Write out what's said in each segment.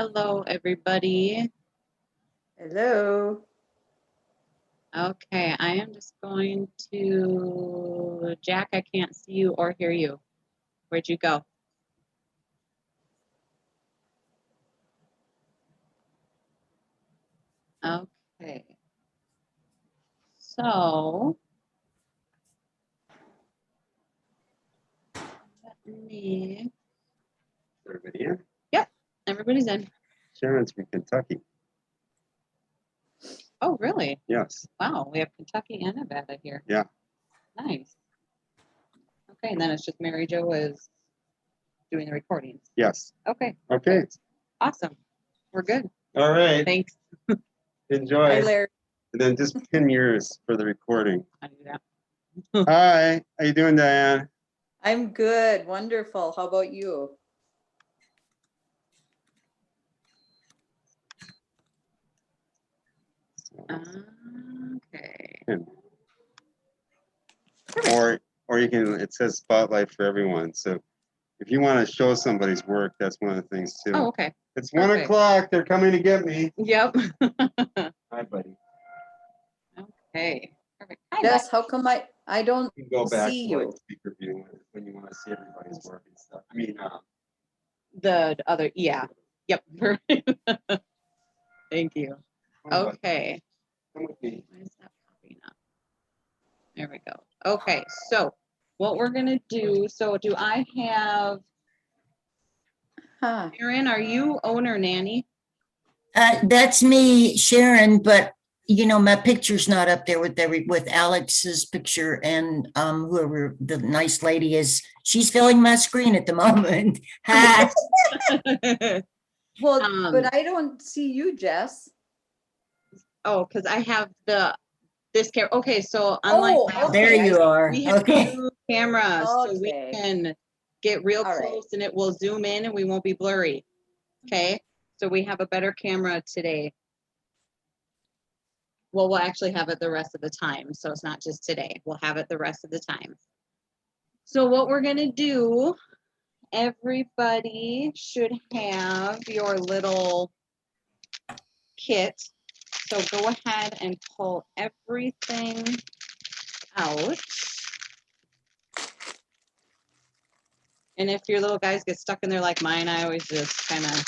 Hello, everybody. Hello. Okay, I am just going to, Jack, I can't see you or hear you. Where'd you go? Okay. So, let me, Everybody in? yep, everybody's in. Sharon's from Kentucky. Oh, really? Yes. Wow, we have Kentucky and Nevada here. Yeah. Nice. Okay, and then it's just Mary Jo is doing the recordings. Yes. Okay. Okay. Perfect. Awesome. We're good. All right. Thanks. Enjoy. Hi, Larry. And then just pin yours for the recording. I do that. Hi. How you doing, Diane? I'm good. Wonderful. How about you? Okay. Pin. Or you can, it says spotlight for everyone. So if you want to show somebody's work, that's one of the things too. Oh, okay. It's 1 Perfect. o'clock. They're coming to get me. Yep. Hi, buddy. Okay. Perfect. Hi, Yes, how come I don't You can go back see to like you? speaker view when you want to see everybody's work and stuff. I mean, the other, yeah. Yep. Thank you. Okay. Come with me. Why is that popping up? There we go. Okay, so what we're gonna do, so do I have, Huh. Erin, are you owner nanny? That's me, Sharon, but you know, my picture's not up there with Alex's picture and whoever the nice lady is. She's filling my screen at the moment. Hi. Well, Um, but I don't see you, Jess. Oh, because I have this camera. Okay, so unlike Oh, last There time, you are. we have Okay. two cameras, so we Okay. can get real All right. close and it will zoom in and we won't be blurry. Okay, so we have a better camera today. Well, we'll actually have it the rest of the time, so it's not just today. We'll have it the rest of the time. So what we're gonna do, everybody should have your little kit. So go ahead and pull everything out. And if your little guys get stuck in there like mine, I always just kind of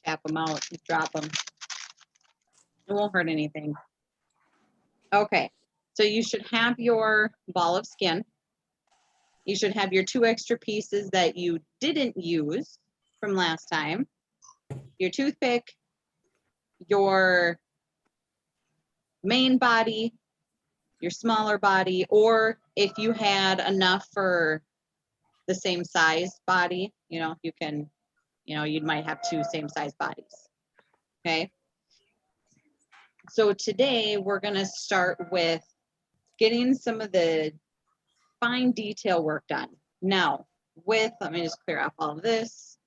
tap them out, drop them. It won't hurt anything. Okay, so you should have your ball of skin. You should have your 2 extra pieces that you didn't use from last time. Your toothpick, your main body, your smaller body, or if you had enough for the same size body, you know, you can, you know, you might have 2 same size bodies. Okay. So today we're going to start with getting some of the fine detail work done. Now, let me just clear up all of this.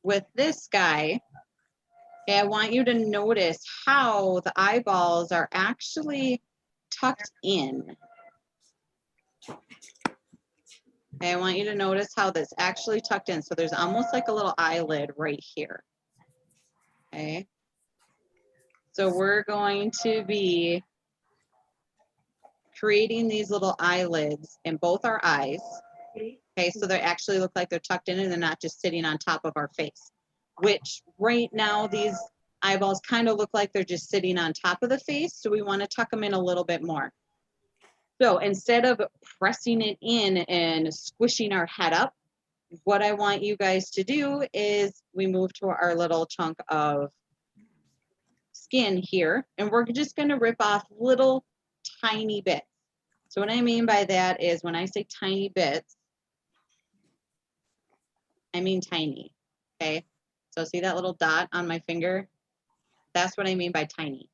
With this guy, okay, I want you to notice how the eyeballs are actually tucked in. Okay, I want you to notice how this actually tucked in. So there's almost like a little eyelid right here. Okay. So we're going to be creating these little eyelids in both our eyes. Okay, so they actually look like they're tucked in and they're not just sitting on top of our face, which right now these eyeballs kind of look like they're just sitting on top of the face. So we want to tuck them in a little bit more. So instead of pressing it in and squishing our head up, what I want you guys to do is we move to our little chunk of skin here, and we're just going to rip off little tiny bits. So what I mean by that is when I say tiny bits, I mean tiny, okay? So see that little dot on my finger? That's what I mean by tiny.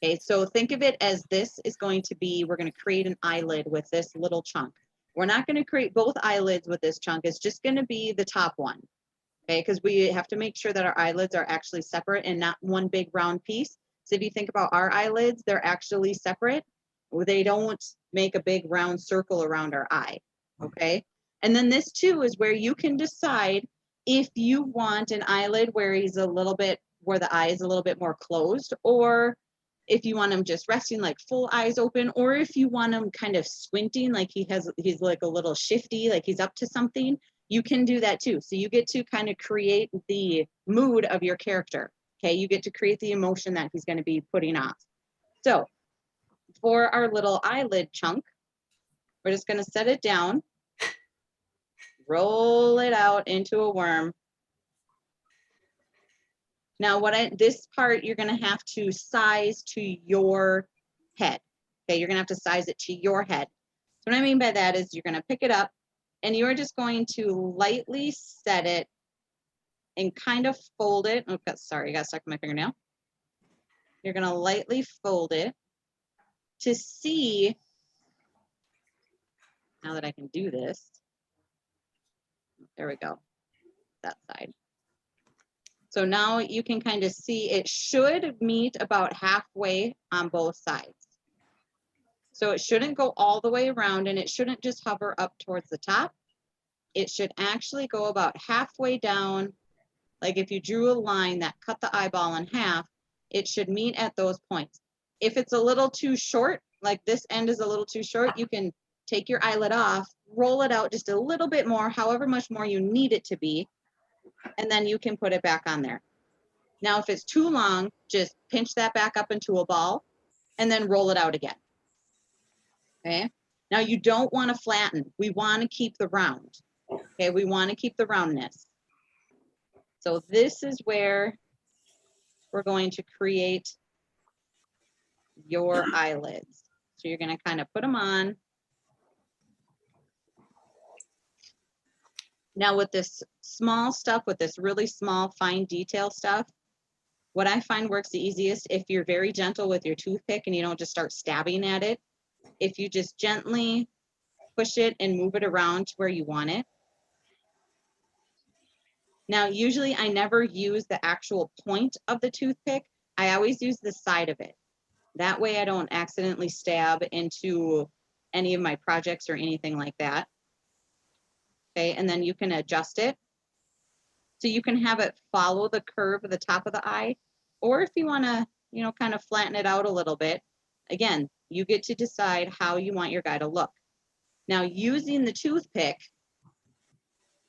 Okay, so think of it as this is going to be, we're going to create an eyelid with this little chunk. We're not going to create both eyelids with this chunk. It's just going to be the top one, okay? Because we have to make sure that our eyelids are actually separate and not one big round piece. So if you think about our eyelids, they're actually separate. They don't make a big round circle around our eye, okay? And then this too is where you can decide If you want an eyelid where he's a little bit, where the eye is a little bit more closed, or if you want him just resting like full eyes open, or if you want him kind of squinting, like he's like a little shifty, like he's up to something, you can do that too. So you get to kind of create the mood of your character. Okay, you get to create the emotion that he's going to be putting off. So for our little eyelid chunk, we're just going to set it down, roll it out into a worm. Now this part, you're gonna have to size to your head. Okay, you're gonna have to size it to your head. So what I mean by that is you're gonna pick it up and you're just going to lightly set it and kind of fold it. Oh, sorry, I got stuck in my fingernail. You're gonna lightly fold it to see, now that I can do this, there we go, that side. So now you can kind of see it should meet about halfway on both sides. So it shouldn't go all the way around and it shouldn't just hover up towards the top. It should actually go about halfway down. Like if you drew a line that cut the eyeball in half, it should meet at those points. If it's a little too short, like this end is a little too short, you can take your eyelid off, roll it out just a little bit more, however much more you need it to be, and then you can put it back on there. Now, if it's too long, just pinch that back up into a ball and then roll it out again. Okay. Now you don't want to flatten. We want to keep the round. Okay. We want to keep the roundness. So this is where we're going to create your eyelids. So you're going to kind of put them on. Now with this small stuff, with this really small, fine detail stuff, what I find works the easiest, if you're very gentle with your toothpick and you don't just start stabbing at it, if you just gently push it and move it around to where you want it. Now, usually I never use the actual point of the toothpick. I always use the side of it. That way I don't accidentally stab into any of my projects or anything like that. Okay, and then you can adjust it. So you can have it follow the curve of the top of the eye, or if you want to, you know, kind of flatten it out a little bit, again, you get to decide how you want your guy to look. Now, using the toothpick,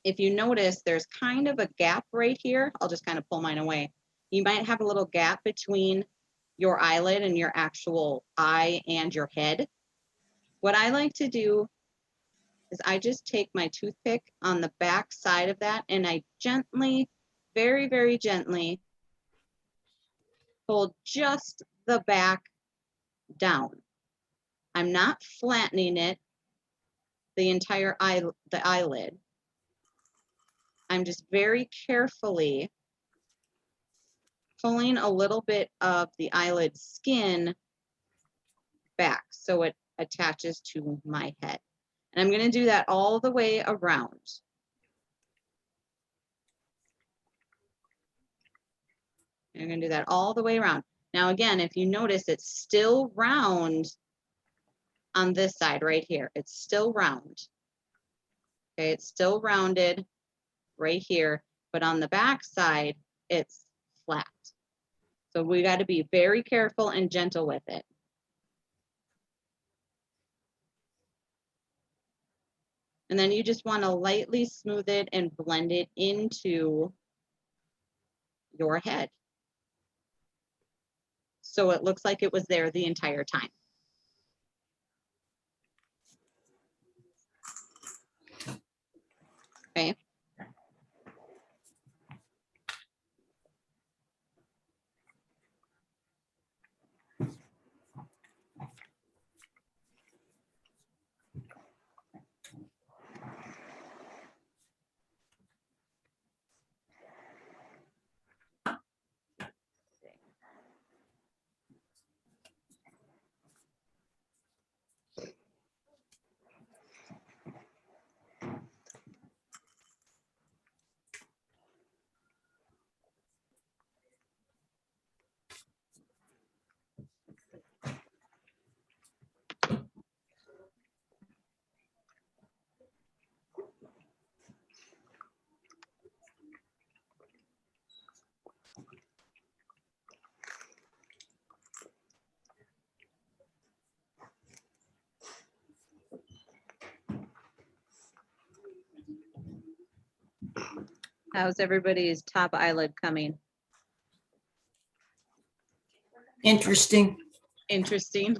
if you notice, there's kind of a gap right here. I'll just kind of pull mine away. You might have a little gap between your eyelid and your actual eye and your head. What I like to do is I just take my toothpick on the back side of that and I gently, very, very gently pull just the back down. I'm not flattening it, the entire eyelid. I'm just very carefully pulling a little bit of the eyelid skin back so it attaches to my head. And I'm going to do that all the way around. And I'm going to do that all the way around. Now, again, if you notice, it's still round on this side right here. It's still round. Okay, it's still rounded right here, but on the back side, it's flat. So we got to be very careful and gentle with it. And then you just want to lightly smooth it and blend it into your head. So it looks like it was there the entire time. Okay. How's everybody's top eyelid coming? Interesting. Interesting.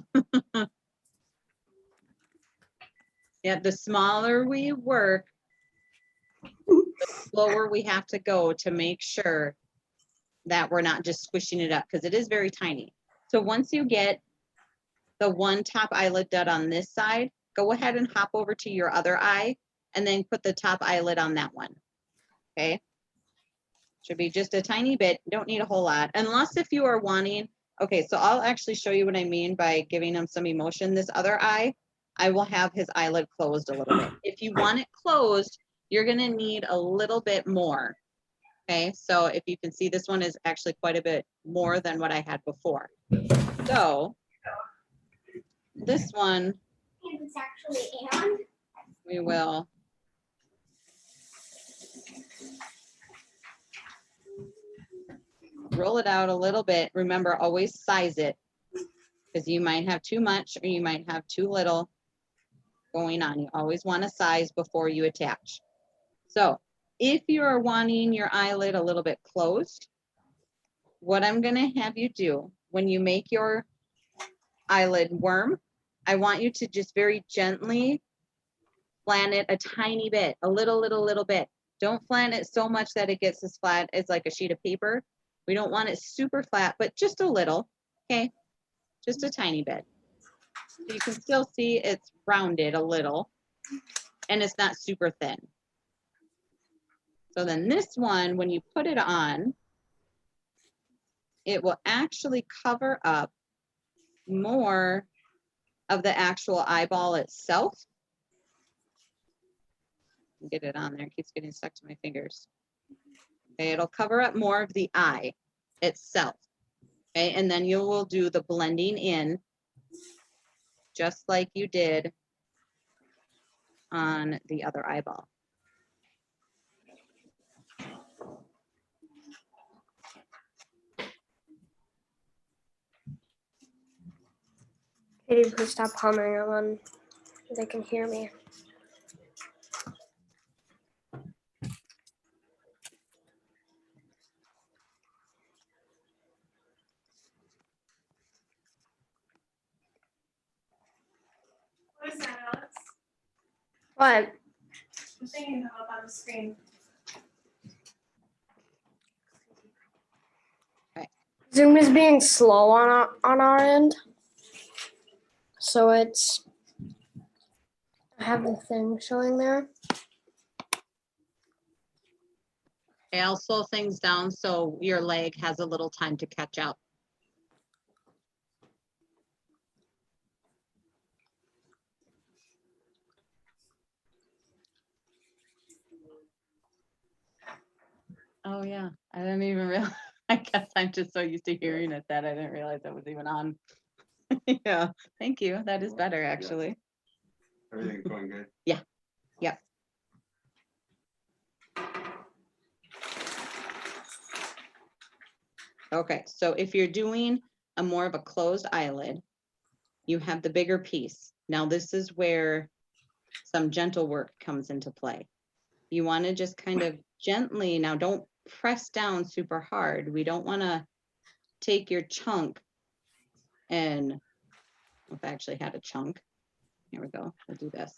Yeah, the smaller we work, the slower we have to go to make sure that we're not just squishing it up, because it is very tiny. So once you get the one top eyelid done on this side, go ahead and hop over to your other eye and then put the top eyelid on that one. Okay. Should be just a tiny bit. Don't need a whole lot. Unless if you are wanting, okay, so I'll actually show you what I mean by giving him some emotion. This other eye, I will have his eyelid closed a little bit. If you want it closed, you're gonna need a little bit more. Okay, so if you can see, this one is actually quite a bit more than what I had before. So this one, It's actually on. we will roll it out a little bit. Remember, always size it, because you might have too much or you might have too little going on. You always want to size before you attach. So if you are wanting your eyelid a little bit closed, what I'm going to have you do when you make your eyelid worm, I want you to just very gently flatten it a tiny bit, a little bit. Don't flatten it so much that it gets as flat as like a sheet of paper. We don't want it super flat, but just a little, okay? Just a tiny bit. So you can still see it's rounded a little and it's not super thin. So then this one, when you put it on, it will actually cover up more of the actual eyeball itself. Get it on there, it keeps getting stuck to my fingers. Okay, it'll cover up more of the eye itself. Okay, and then you will do the blending in just like you did on the other eyeball. Katie, please stop humming on. They can hear me. What is that, Alex? What? I'm thinking up on the screen. Zoom is being slow on our end. So it's, I have the thing showing there. Okay, I'll slow things down so your leg has a little time to catch up. Oh yeah, I didn't even realize. I guess I'm just so used to hearing it that I didn't realize that was even on. Yeah, thank you. That is better actually. Everything's going good? Yep. Okay, so if you're doing a more of a closed eyelid, you have the bigger piece. Now this is where some gentle work comes into play. You want to just kind of gently, now don't press down super hard. We don't want to take your chunk and, if I actually had a chunk, here we go, we'll do this.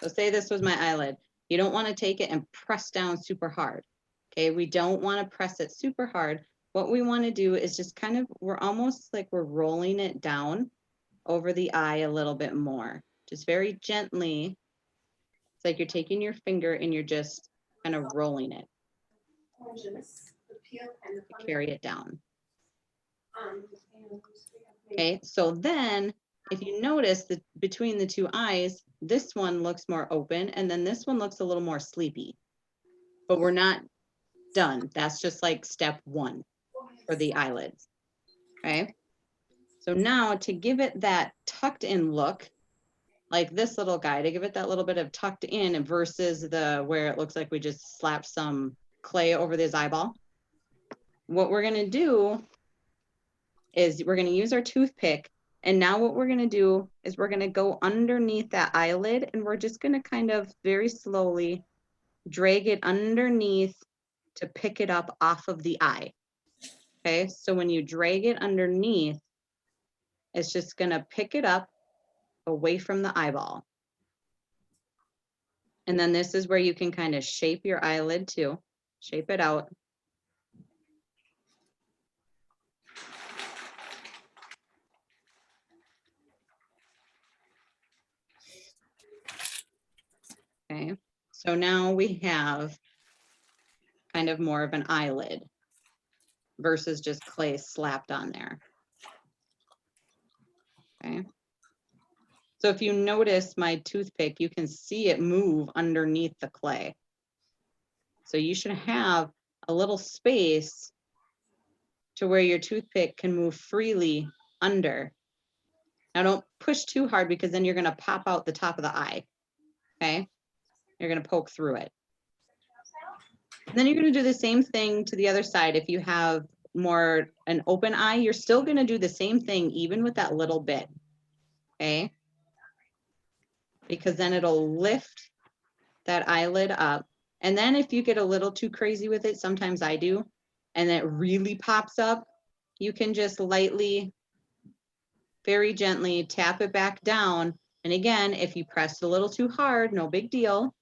So say this was my eyelid. You don't want to take it and press down super hard. Okay, we don't want to press it super hard. What we want to do is just kind of, we're almost like we're rolling it down over the eye a little bit more. Just very gently. It's like you're taking your finger and you're just kind of rolling it to carry it down. Okay, so then if you notice that between the two eyes, this one looks more open and then this one looks a little more sleepy. But we're not done. That's just like step one for the eyelids. Okay, so now to give it that tucked in look, like this little guy, to give it that little bit of tucked in versus the where it looks like we just slapped some clay over this eyeball. What we're gonna do is we're gonna use our toothpick, and now what we're gonna do is we're gonna go underneath that eyelid and we're just gonna kind of very slowly drag it underneath to pick it up off of the eye. Okay, so when you drag it underneath, it's just gonna pick it up away from the eyeball. And then this is where you can kind of shape your eyelid too. Shape it out. Okay, so now we have kind of more of an eyelid versus just clay slapped on there. Okay. So if you notice my toothpick, you can see it move underneath the clay. So you should have a little space to where your toothpick can move freely under. Now don't push too hard because then you're gonna pop out the top of the eye, okay? You're gonna poke through it. And then you're gonna do the same thing to the other side. If you have more an open eye, you're still gonna do the same thing even with that little bit, okay? Because then it'll lift that eyelid up. And then if you get a little too crazy with it, sometimes I do, and it really pops up, you can just lightly, very gently tap it back down. And again, if you press a little too hard, no big deal.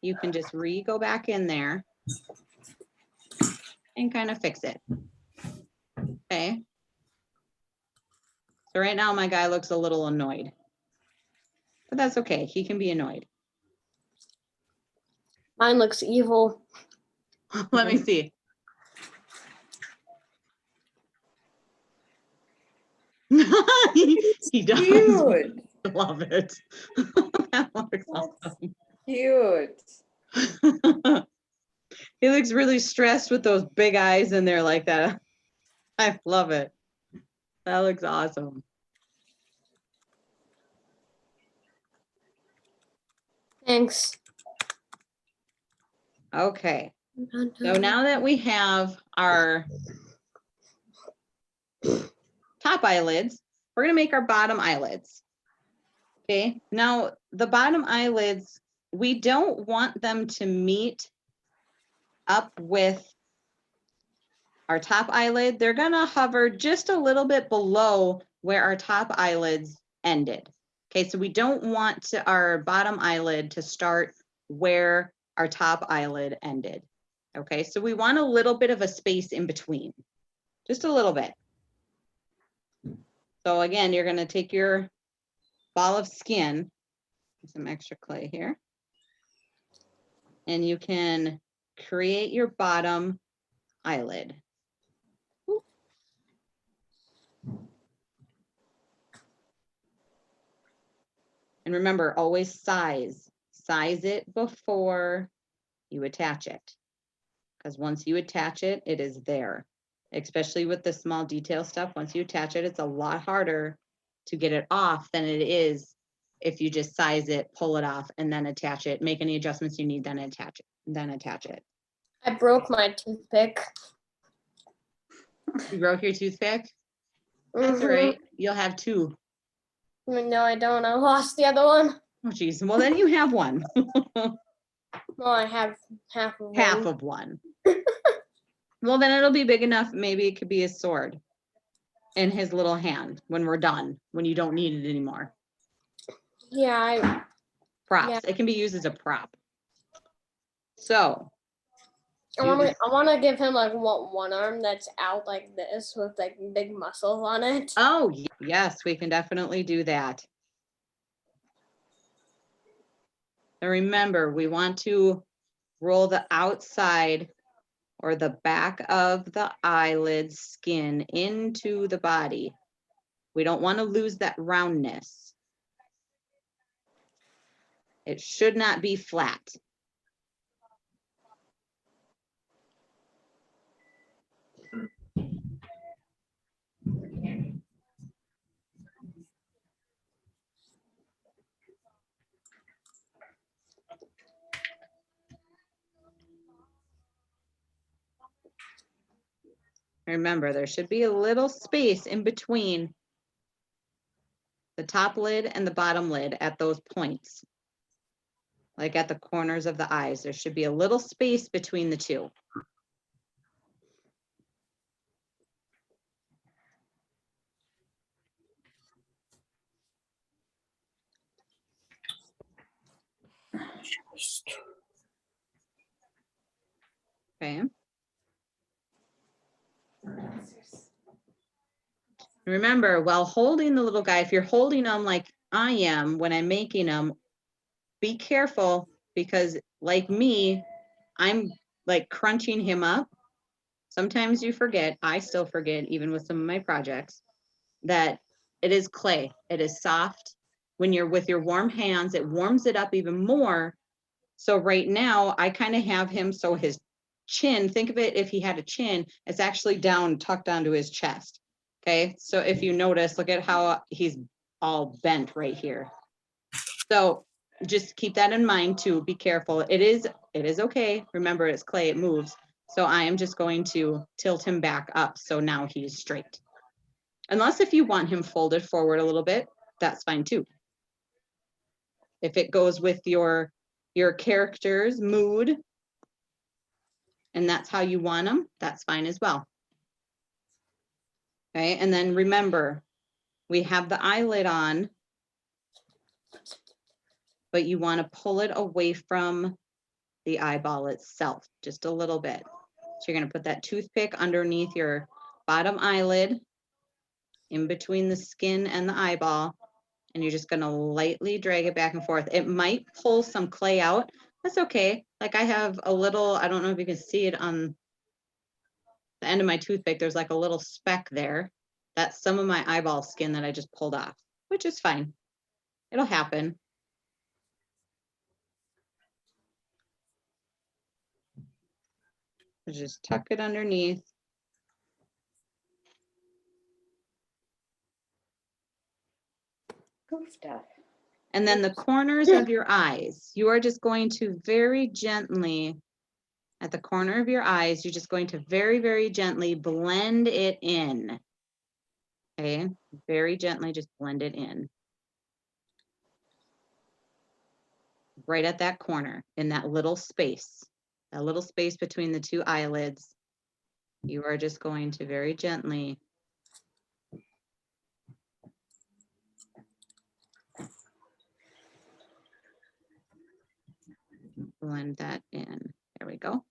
You can just go back in there and kind of fix it. Okay. So right now my guy looks a little annoyed, but that's okay. He can be annoyed. Mine looks evil. Let me see. He does. Cute. Love it. That looks awesome. Cute. He looks really stressed with those big eyes in there like that. I love it. That looks awesome. Thanks. Okay. So now that we have our top eyelids, we're going to make our bottom eyelids. Okay. Now the bottom eyelids, we don't want them to meet up with our top eyelid. They're going to hover just a little bit below where our top eyelids ended. Okay. So we don't want our bottom eyelid to start where our top eyelid ended. Okay. So we want a little bit of a space in between, just a little bit. So again, you're going to take your ball of skin, some extra clay here, and you can create your bottom eyelid. And remember, always size it before you attach it. Because once you attach it, it is there. Especially with the small detail stuff, once you attach it, it's a lot harder to get it off than it is if you just size it, pull it off, and then attach it, make any adjustments you need, then attach it. I broke my toothpick. You broke your toothpick? That's all right. You'll have two. No, I don't. I lost the other one. Oh, geez. Well, then you have one. Well, I have half of one. Half of one. Well, then it'll be big enough. Maybe it could be a sword in his little hand when we're done, when you don't need it anymore. Yeah, Props. Yeah. It can be used as a prop. So I want to give him like one arm that's out like this with like big muscles on it. oh, yes, we can definitely do that. And remember, we want to roll the outside or the back of the eyelid skin into the body. We don't want to lose that roundness. It should not be flat. Remember, there should be a little space in between the top lid and the bottom lid at those points. like at the corners of the eyes. There should be a little space between the two. Okay. Remember, while holding the little guy, if you're holding them like I am when I'm making them, be careful because like me, I'm like crunching him up. Sometimes you forget, I still forget, even with some of my projects, that it is clay. It is soft. When you're with your warm hands, it warms it up even more. So right now, I kind of have him so his chin, think of it if he had a chin, it's actually down, tucked onto his chest. Okay, so if you notice, look at how he's all bent right here. So just keep that in mind too. Be careful. It is okay. Remember, it's clay, it moves. So I am just going to tilt him back up. So now he's straight. Unless if you want him folded forward a little bit, that's fine too. If it goes with your character's mood, and that's how you want them, that's fine as well. Okay, and then remember, we have the eyelid on, but you want to pull it away from the eyeball itself, just a little bit. So you're going to put that toothpick underneath your bottom eyelid, in between the skin and the eyeball, and you're just going to lightly drag it back and forth. It might pull some clay out. That's okay. Like I have a little, I don't know if you can see it on the end of my toothpick, there's like a little speck there. That's some of my eyeball skin that I just pulled off, which is fine. It'll happen. Just tuck it underneath. Good stuff. And then the corners of your eyes, you are just going to very gently, at the corner of your eyes, you're just going to very, very gently blend it in. Okay, very gently just blend it in. Right at that corner, in that little space between the two eyelids. You are just going to very gently blend that in. There we go.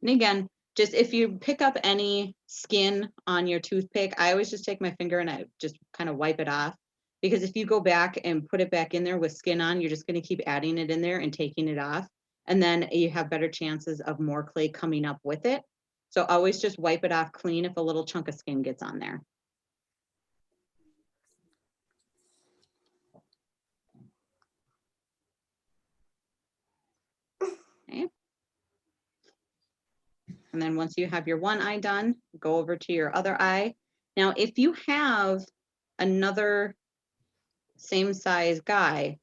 And again, just if you pick up any skin on your toothpick, I always just take my finger and I just kind of wipe it off. Because if you go back and put it back in there with skin on, you're just going to keep adding it in there and taking it off. And then you have better chances of more clay coming up with it. So always just wipe it off clean if a little chunk of skin gets on there. Okay. And then once you have your one eye done, go over to your other eye. Now, if you have another same size guy,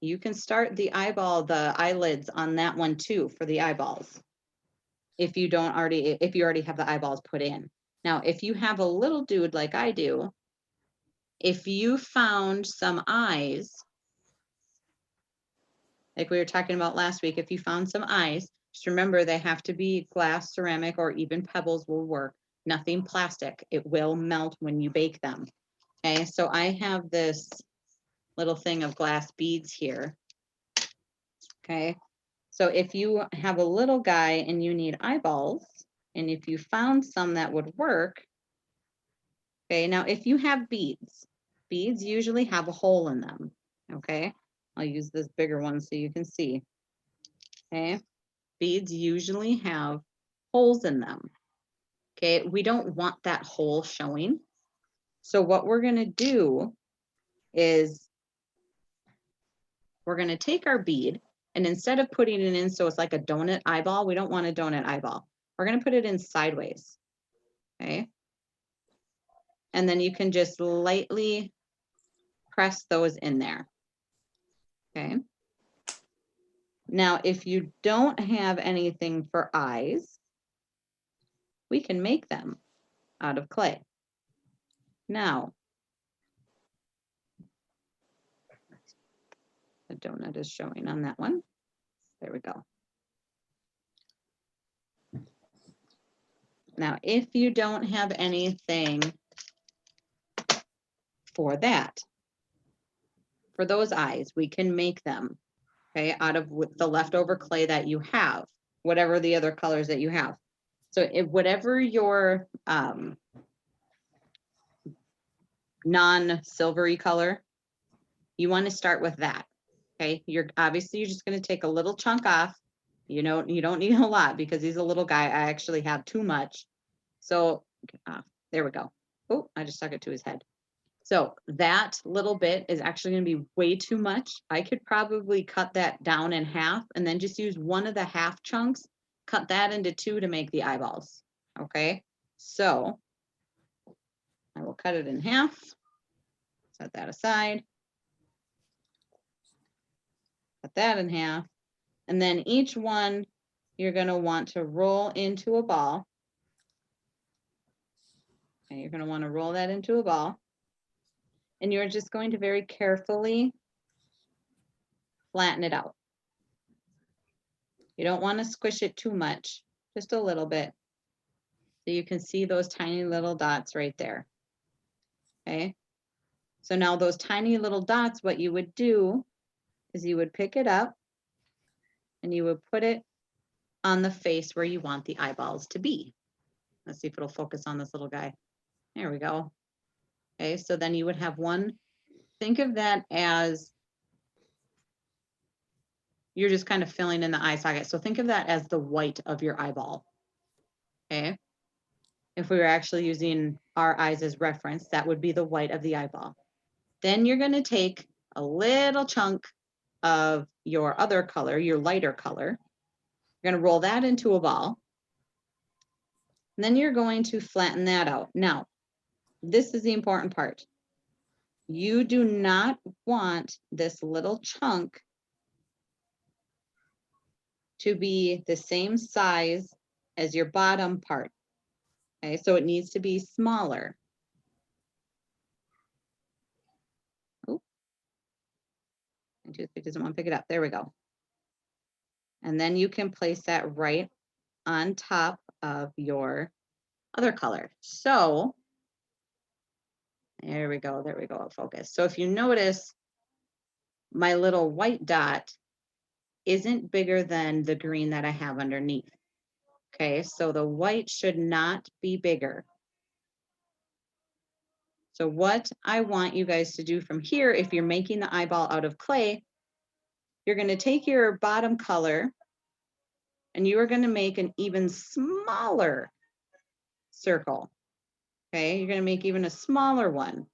you can start the eyelids on that one too for the eyeballs. If you already have the eyeballs put in. Now, if you have a little dude like I do, if you found some eyes, like we were talking about last week, if you found some eyes, just remember they have to be glass, ceramic, or even pebbles will work. Nothing plastic. It will melt when you bake them. Okay, so I have this little thing of glass beads here. Okay, so if you have a little guy and you need eyeballs, and if you found some that would work, okay, now if you have beads usually have a hole in them. Okay, I'll use this bigger one so you can see. Okay, beads usually have holes in them. Okay, we don't want that hole showing. So what we're going to do is we're going to take our bead, and instead of putting it in so it's like a donut eyeball, we don't want a donut eyeball. We're going to put it in sideways. Okay, and then you can just lightly press those in there. Okay, now if you don't have anything for eyes, we can make them out of clay. Now, the donut is showing on that one. There we go. Now, if you don't have anything for that, for those eyes, we can make them, okay, out of the leftover clay that you have, whatever the other colors that you have. So if whatever your non-silvery color, you want to start with that. Okay, you're just going to take a little chunk off. You don't need a lot because he's a little guy. I actually have too much. So there we go. Oh, I just stuck it to his head. So that little bit is actually going to be way too much. I could probably cut that down in half and then just use one of the half chunks, cut that into two to make the eyeballs. Okay, so I will cut it in half, set that aside, cut that in half, and then each one you're going to want to roll into a ball. And you're going to want to roll that into a ball. And you're just going to very carefully flatten it out. You don't want to squish it too much, just a little bit. So you can see those tiny little dots right there. Okay. So now those tiny little dots, what you would do is you would pick it up and you would put it on the face where you want the eyeballs to be. Let's see if it'll focus on this little guy. There we go. Okay, so then you would have one. Think of that as you're just kind of filling in the eye socket. So think of that as the white of your eyeball. Okay. If we were actually using our eyes as reference, that would be the white of the eyeball. Then you're going to take a little chunk of your other color, your lighter color. You're going to roll that into a ball. And then you're going to flatten that out. Now, this is the important part. You do not want this little chunk to be the same size as your bottom part. Okay, so it needs to be smaller. Oh, my toothpick doesn't want to pick it up. There we go. And then you can place that right on top of your other color. So there we go. There we go. Focus. So if you notice, my little white dot isn't bigger than the green that I have underneath. Okay, so the white should not be bigger. So what I want you guys to do from here, if you're making the eyeball out of clay, you're going to take your bottom color and you are going to make an even smaller circle. Okay, you're going to make even a smaller one.